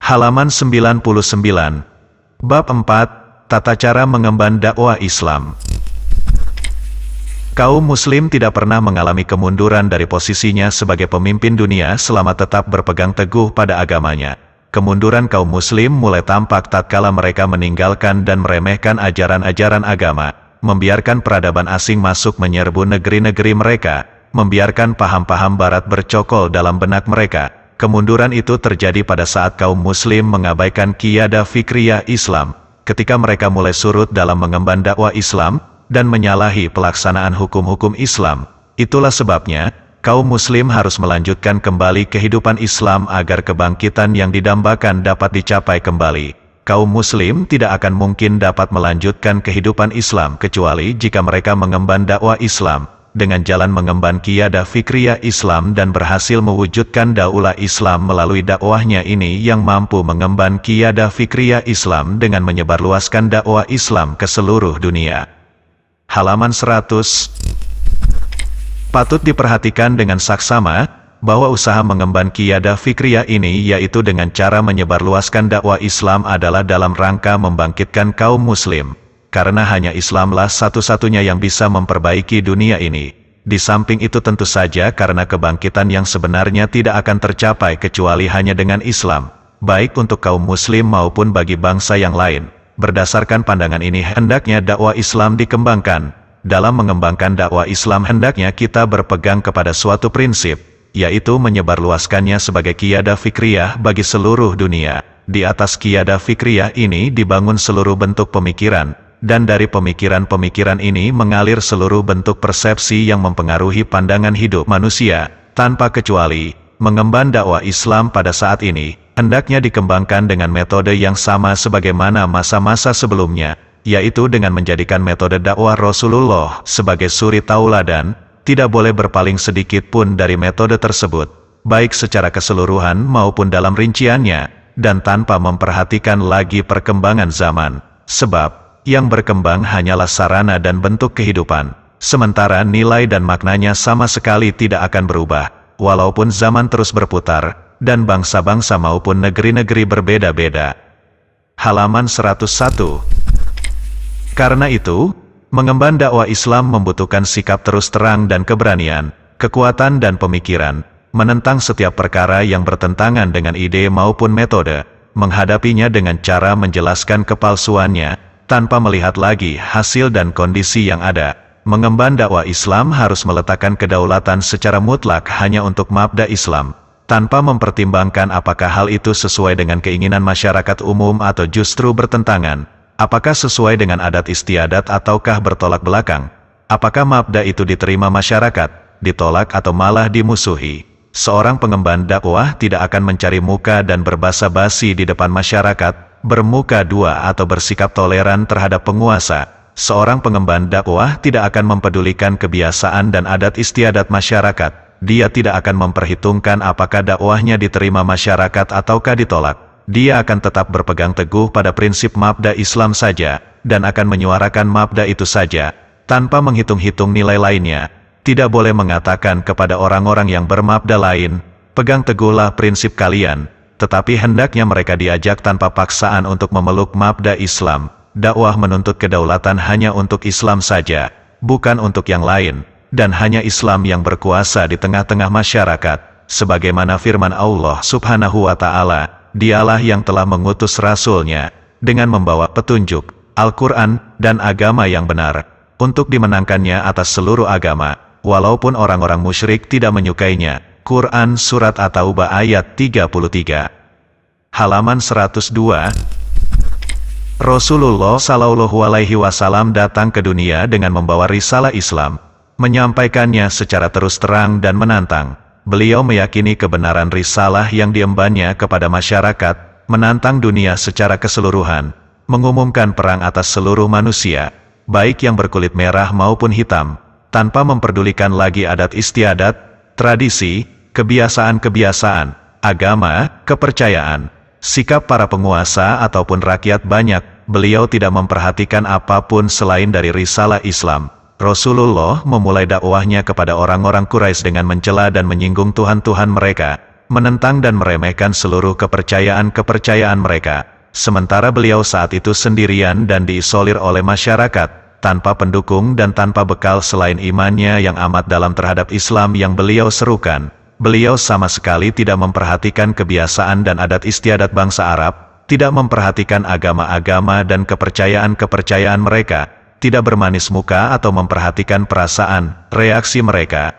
Halaman 99. Bab 4. Tata cara mengemban dakwah Islam. Kaum muslim tidak pernah mengalami kemunduran dari posisinya sebagai pemimpin dunia selama tetap berpegang teguh pada agamanya. Kemunduran kaum muslim mulai tampak tatkala mereka meninggalkan dan meremehkan ajaran-ajaran agama, membiarkan peradaban asing masuk menyerbu negeri-negeri mereka, membiarkan paham-paham barat bercokol dalam benak mereka. Kemunduran itu terjadi pada saat kaum muslim mengabaikan qiyadah fikriyah Islam, ketika mereka mulai surut dalam mengemban dakwah Islam, dan menyalahi pelaksanaan hukum-hukum Islam. Itulah sebabnya, kaum muslim harus melanjutkan kembali kehidupan Islam agar kebangkitan yang didambakan dapat dicapai kembali. Kaum muslim tidak akan mungkin dapat melanjutkan kehidupan Islam kecuali jika mereka mengemban dakwah Islam, dengan jalan mengemban qiyadah fikriyah Islam dan berhasil mewujudkan daulah Islam melalui dakwahnya ini yang mampu mengemban qiyadah fikriyah Islam dengan menyebarluaskan dakwah Islam ke seluruh dunia. Halaman 100. Patut diperhatikan dengan saksama, bahwa usaha mengemban qiyadah fikriyah ini yaitu dengan cara menyebarluaskan dakwah Islam adalah dalam rangka membangkitkan kaum muslim. Karena hanya Islamlah satu-satunya yang bisa memperbaiki dunia ini. Di samping itu tentu saja karena kebangkitan yang sebenarnya tidak akan tercapai kecuali hanya dengan Islam, baik untuk kaum muslim maupun bagi bangsa yang lain. Berdasarkan pandangan ini hendaknya dakwah Islam dikembangkan. Dalam mengembangkan dakwah Islam hendaknya kita berpegang kepada suatu prinsip, yaitu menyebarluaskannya sebagai qiyadah fikriyah bagi seluruh dunia. Di atas qiyadah fikriyah ini dibangun seluruh bentuk pemikiran, dan dari pemikiran-pemikiran ini mengalir seluruh bentuk persepsi yang mempengaruhi pandangan hidup manusia, tanpa kecuali. Mengemban dakwah Islam pada saat ini, hendaknya dikembangkan dengan metode yang sama sebagaimana masa-masa sebelumnya, yaitu dengan menjadikan metode dakwah Rasulullah sebagai suri tauladan, tidak boleh berpaling sedikit pun dari metode tersebut, baik secara keseluruhan maupun dalam rinciannya, dan tanpa memperhatikan lagi perkembangan zaman. Sebab, yang berkembang hanyalah sarana dan bentuk kehidupan, sementara nilai dan maknanya sama sekali tidak akan berubah. Walaupun zaman terus berputar, dan bangsa-bangsa maupun negeri-negeri berbeda-beda. Halaman 101. Karena itu, mengemban dakwah Islam membutuhkan sikap terus terang dan keberanian, kekuatan dan pemikiran, menentang setiap perkara yang bertentangan dengan ide maupun metode, menghadapinya dengan cara menjelaskan kepalsuannya, tanpa melihat lagi hasil dan kondisi yang ada. Mengemban dakwah Islam harus meletakkan kedaulatan secara mutlak hanya untuk mabda Islam, tanpa mempertimbangkan apakah hal itu sesuai dengan keinginan masyarakat umum atau justru bertentangan, apakah sesuai dengan adat istiadat ataukah bertolak belakang, apakah mabda itu diterima masyarakat, ditolak atau malah dimusuhi. Seorang pengemban dakwah tidak akan mencari muka dan berbasa-basi di depan masyarakat, bermuka dua atau bersikap toleran terhadap penguasa. Seorang pengemban dakwah tidak akan mempedulikan kebiasaan dan adat istiadat masyarakat. Dia tidak akan memperhitungkan apakah dakwahnya diterima masyarakat ataukah ditolak. Dia akan tetap berpegang teguh pada prinsip mabda Islam saja, dan akan menyuarakan mabda itu saja, tanpa menghitung-hitung nilai lainnya. Tidak boleh mengatakan kepada orang-orang yang bermabda lain, pegang teguhlah prinsip kalian, tetapi hendaknya mereka diajak tanpa paksaan untuk memeluk mabda Islam. Dakwah menuntut kedaulatan hanya untuk Islam saja, bukan untuk yang lain, dan hanya Islam yang berkuasa di tengah-tengah masyarakat, sebagaimana firman Allah Subhanahu wa Ta'ala, Dialah yang telah mengutus Rasul-Nya, dengan membawa petunjuk, Al-Quran, dan agama yang benar, untuk dimenangkannya atas seluruh agama, walaupun orang-orang musyrik tidak menyukainya. Quran Surat At-Taubah ayat 33. Halaman 102. Rasulullah Shallallahu Alaihi Wasallam datang ke dunia dengan membawa risalah Islam, menyampaikannya secara terus terang dan menantang. Beliau meyakini kebenaran risalah yang diembannya kepada masyarakat, menantang dunia secara keseluruhan, mengumumkan perang atas seluruh manusia, baik yang berkulit merah maupun hitam, tanpa memperdulikan lagi adat istiadat, tradisi, kebiasaan-kebiasaan, agama, kepercayaan, sikap para penguasa ataupun rakyat banyak. Beliau tidak memperhatikan apapun selain dari risalah Islam. Rasulullah memulai dakwahnya kepada orang-orang Quraisy dengan mencela dan menyinggung Tuhan-Tuhan mereka. menentang dan meremehkan seluruh kepercayaan-kepercayaan mereka. Sementara beliau saat itu sendirian dan diisolir oleh masyarakat, tanpa pendukung dan tanpa bekal selain imannya yang amat dalam terhadap Islam yang beliau serukan. Beliau sama sekali tidak memperhatikan kebiasaan dan adat istiadat bangsa Arab, tidak memperhatikan agama-agama dan kepercayaan-kepercayaan mereka, tidak bermanis muka atau memperhatikan perasaan, reaksi mereka.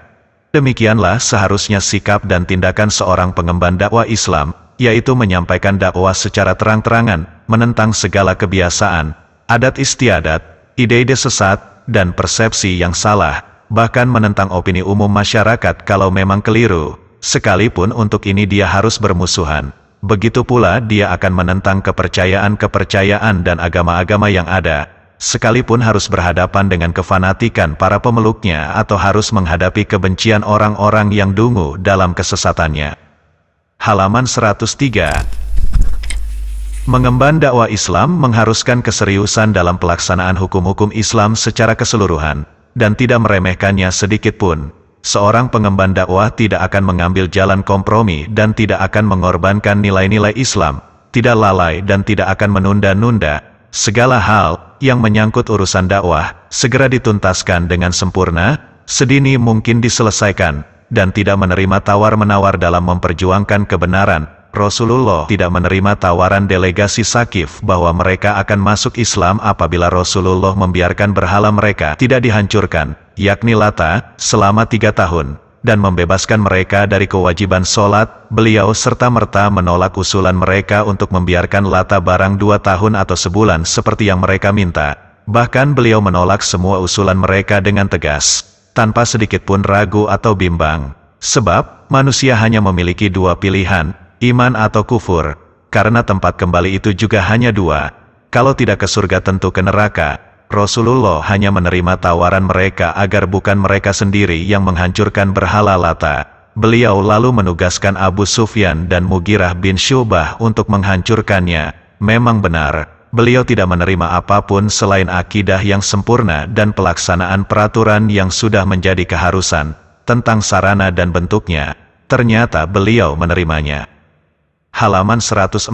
Demikianlah seharusnya sikap dan tindakan seorang pengemban dakwah Islam, yaitu menyampaikan dakwah secara terang-terangan, menentang segala kebiasaan, adat istiadat, ide-ide sesat, dan persepsi yang salah, bahkan menentang opini umum masyarakat kalau memang keliru, sekalipun untuk ini dia harus bermusuhan. Begitu pula dia akan menentang kepercayaan-kepercayaan dan agama-agama yang ada, sekalipun harus berhadapan dengan kefanatikan para pemeluknya atau harus menghadapi kebencian orang-orang yang dungu dalam kesesatannya. Halaman 103. Mengemban dakwah Islam mengharuskan keseriusan dalam pelaksanaan hukum-hukum Islam secara keseluruhan, dan tidak meremehkannya sedikit pun. Seorang pengemban dakwah tidak akan mengambil jalan kompromi dan tidak akan mengorbankan nilai-nilai Islam, tidak lalai dan tidak akan menunda-nunda. Segala hal yang menyangkut urusan dakwah segera dituntaskan dengan sempurna, sedini mungkin diselesaikan, dan tidak menerima tawar-menawar dalam memperjuangkan kebenaran. Rasulullah tidak menerima tawaran delegasi Sakif bahwa mereka akan masuk Islam apabila Rasulullah membiarkan berhala mereka tidak dihancurkan, yakni Lata, selama 3 tahun, dan membebaskan mereka dari kewajiban sholat. Beliau serta-merta menolak usulan mereka untuk membiarkan Lata barang 2 tahun atau sebulan seperti yang mereka minta. Bahkan beliau menolak semua usulan mereka dengan tegas, tanpa sedikit pun ragu atau bimbang. Sebab, manusia hanya memiliki 2 pilihan, iman atau kufur, karena tempat kembali itu juga hanya 2. Kalau tidak ke surga tentu ke neraka. Rasulullah hanya menerima tawaran mereka agar bukan mereka sendiri yang menghancurkan berhala Lata. Beliau lalu menugaskan Abu Sufyan dan Mughirah bin Syu'bah untuk menghancurkannya. Memang benar, beliau tidak menerima apapun selain akidah yang sempurna dan pelaksanaan peraturan yang sudah menjadi keharusan. Tentang sarana dan bentuknya, ternyata beliau menerimanya. Halaman 104.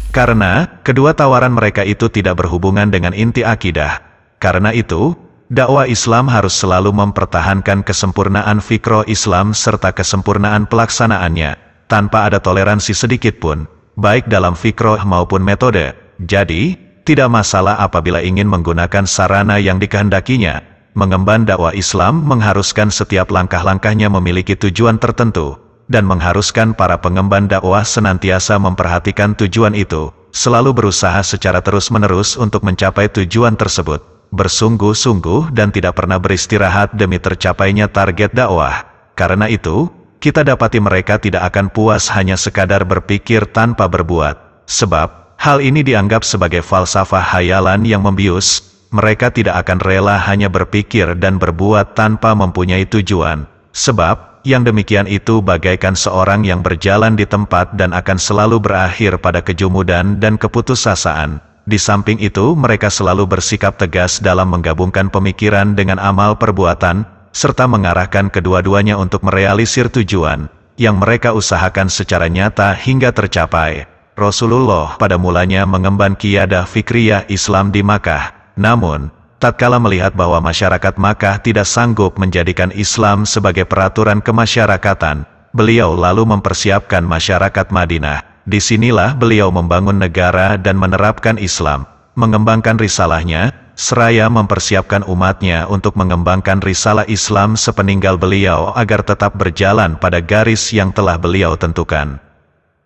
Karena kedua tawaran mereka itu tidak berhubungan dengan inti akidah. Karena itu, dakwah Islam harus selalu mempertahankan kesempurnaan fikroh Islam serta kesempurnaan pelaksanaannya, tanpa ada toleransi sedikit pun, baik dalam fikroh maupun metode. Jadi, tidak masalah apabila ingin menggunakan sarana yang dikehendakinya. Mengemban dakwah Islam mengharuskan setiap langkah-langkahnya memiliki tujuan tertentu, dan mengharuskan para pengemban dakwah senantiasa memperhatikan tujuan itu, selalu berusaha secara terus-menerus untuk mencapai tujuan tersebut, bersungguh-sungguh dan tidak pernah beristirahat demi tercapainya target dakwah. Karena itu, kita dapati mereka tidak akan puas hanya sekadar berpikir tanpa berbuat. Sebab, hal ini dianggap sebagai falsafah hayalan yang membius. Mereka tidak akan rela hanya berpikir dan berbuat tanpa mempunyai tujuan. Sebab, yang demikian itu bagaikan seorang yang berjalan di tempat dan akan selalu berakhir pada kejumudan dan keputusasaan. Di samping itu mereka selalu bersikap tegas dalam menggabungkan pemikiran dengan amal perbuatan, serta mengarahkan kedua-duanya untuk merealisir tujuan yang mereka usahakan secara nyata hingga tercapai. Rasulullah pada mulanya mengemban qiyadah fikriyah Islam di Makkah. Namun, tatkala melihat bahwa masyarakat Makkah tidak sanggup menjadikan Islam sebagai peraturan kemasyarakatan, beliau lalu mempersiapkan masyarakat Madinah. Disinilah beliau membangun negara dan menerapkan Islam, mengembangkan risalahnya, seraya mempersiapkan umatnya untuk mengembangkan risalah Islam sepeninggal beliau agar tetap berjalan pada garis yang telah beliau tentukan.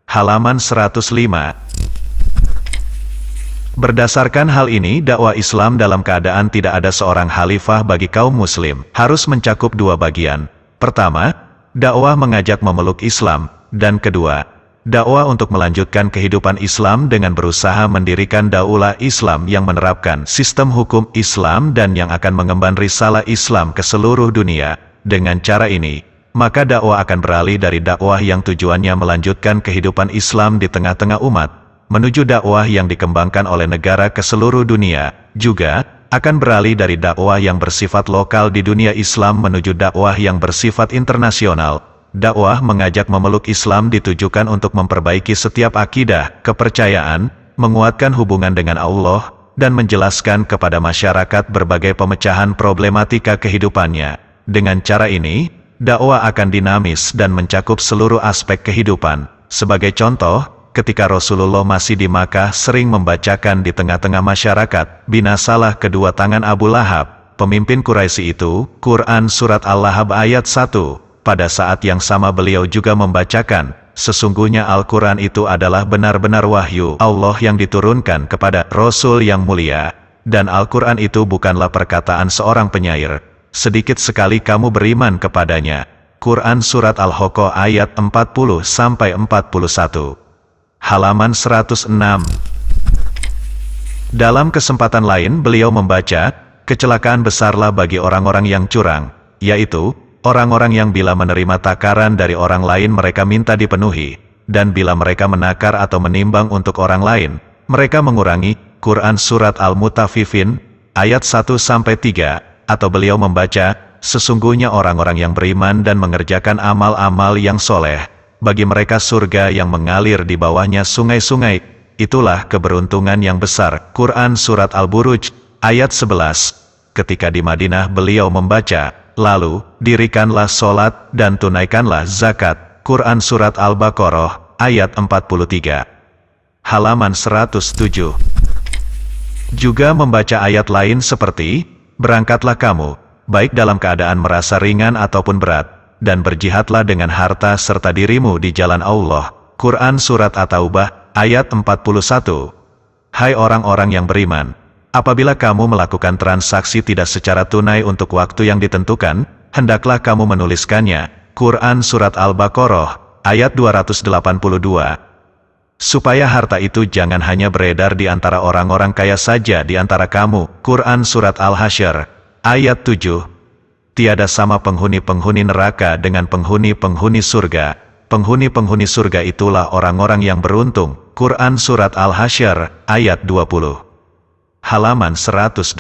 Halaman 105. Berdasarkan hal ini, dakwah Islam dalam keadaan tidak ada seorang khalifah bagi kaum muslim, harus mencakup 2 bagian. Pertama, dakwah mengajak memeluk Islam, dan kedua, dakwah untuk melanjutkan kehidupan Islam dengan berusaha mendirikan daulah Islam yang menerapkan sistem hukum Islam dan yang akan mengemban risalah Islam ke seluruh dunia. Dengan cara ini, maka dakwah akan beralih dari dakwah yang tujuannya melanjutkan kehidupan Islam di tengah-tengah umat, menuju dakwah yang dikembangkan oleh negara ke seluruh dunia, juga akan beralih dari dakwah yang bersifat lokal di dunia Islam menuju dakwah yang bersifat internasional, Dakwah mengajak memeluk Islam ditujukan untuk memperbaiki setiap akidah, kepercayaan, menguatkan hubungan dengan Allah, dan menjelaskan kepada masyarakat berbagai pemecahan problematika kehidupannya. Dengan cara ini, dakwah akan dinamis dan mencakup seluruh aspek kehidupan. Sebagai contoh, ketika Rasulullah masih di Makkah sering membacakan di tengah-tengah masyarakat, binasalah kedua tangan Abu Lahab, pemimpin Quraisy itu, Quran Surat Al-Lahab ayat 1. Pada saat yang sama beliau juga membacakan, sesungguhnya Al-Quran itu adalah benar-benar wahyu Allah yang diturunkan kepada Rasul yang mulia, dan Al-Quran itu bukanlah perkataan seorang penyair. Sedikit sekali kamu beriman kepadanya. Quran Surat Al-Haqqah ayat 40-41. Halaman 106. Dalam kesempatan lain beliau membaca, kecelakaan besarlah bagi orang-orang yang curang, yaitu, orang-orang yang bila menerima takaran dari orang lain mereka minta dipenuhi, dan bila mereka menakar atau menimbang untuk orang lain, mereka mengurangi. Quran Surat Al-Mutaffifin, ayat 1-3, atau beliau membaca, sesungguhnya orang-orang yang beriman dan mengerjakan amal-amal yang soleh, bagi mereka surga yang mengalir di bawahnya sungai-sungai, itulah keberuntungan yang besar. Quran Surat Al-Buruj, ayat 11, ketika di Madinah beliau membaca, lalu, dirikanlah solat dan tunaikanlah zakat. Quran Surat Al-Baqarah, ayat 43. Halaman 107. Juga membaca ayat lain seperti, berangkatlah kamu, baik dalam keadaan merasa ringan ataupun berat, dan berjihadlah dengan harta serta dirimu di jalan Allah. Quran Surat At-Taubah, ayat 41. Hai orang-orang yang beriman, apabila kamu melakukan transaksi tidak secara tunai untuk waktu yang ditentukan, hendaklah kamu menuliskannya. Quran Surat Al-Baqarah, ayat 282. Supaya harta itu jangan hanya beredar di antara orang-orang kaya saja di antara kamu. Quran Surat Al-Hasyr, ayat 7. Tiada sama penghuni-penghuni neraka dengan penghuni-penghuni surga. Penghuni-penghuni surga itulah orang-orang yang beruntung. Quran Surat Al-Hasyr, ayat 20. Halaman 108.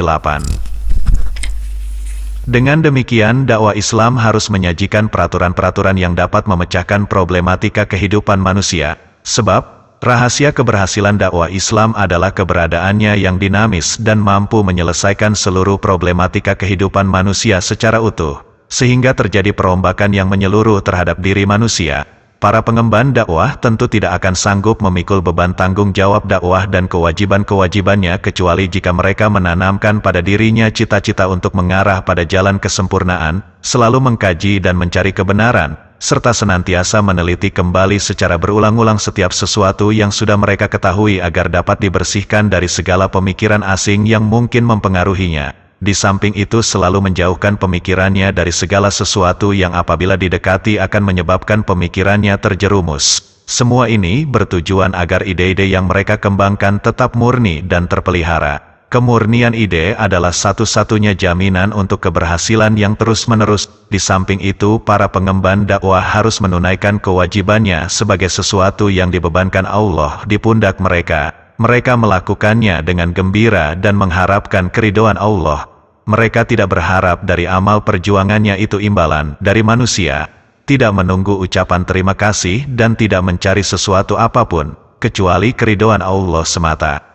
Dengan demikian dakwah Islam harus menyajikan peraturan-peraturan yang dapat memecahkan problematika kehidupan manusia, sebab rahasia keberhasilan dakwah Islam adalah keberadaannya yang dinamis dan mampu menyelesaikan seluruh problematika kehidupan manusia secara utuh, sehingga terjadi perombakan yang menyeluruh terhadap diri manusia. Para pengemban dakwah tentu tidak akan sanggup memikul beban tanggung jawab dakwah dan kewajiban-kewajibannya kecuali jika mereka menanamkan pada dirinya cita-cita untuk mengarah pada jalan kesempurnaan, selalu mengkaji dan mencari kebenaran, serta senantiasa meneliti kembali secara berulang-ulang setiap sesuatu yang sudah mereka ketahui agar dapat dibersihkan dari segala pemikiran asing yang mungkin mempengaruhinya. Di samping itu selalu menjauhkan pemikirannya dari segala sesuatu yang apabila didekati akan menyebabkan pemikirannya terjerumus. Semua ini bertujuan agar ide-ide yang mereka kembangkan tetap murni dan terpelihara. Kemurnian ide adalah satu-satunya jaminan untuk keberhasilan yang terus-menerus. Di samping itu, para pengemban dakwah harus menunaikan kewajibannya sebagai sesuatu yang dibebankan Allah di pundak mereka. Mereka melakukannya dengan gembira dan mengharapkan keridhaan Allah. Mereka tidak berharap dari amal perjuangannya itu imbalan dari manusia, tidak menunggu ucapan terima kasih dan tidak mencari sesuatu apapun, kecuali keridhaan Allah semata.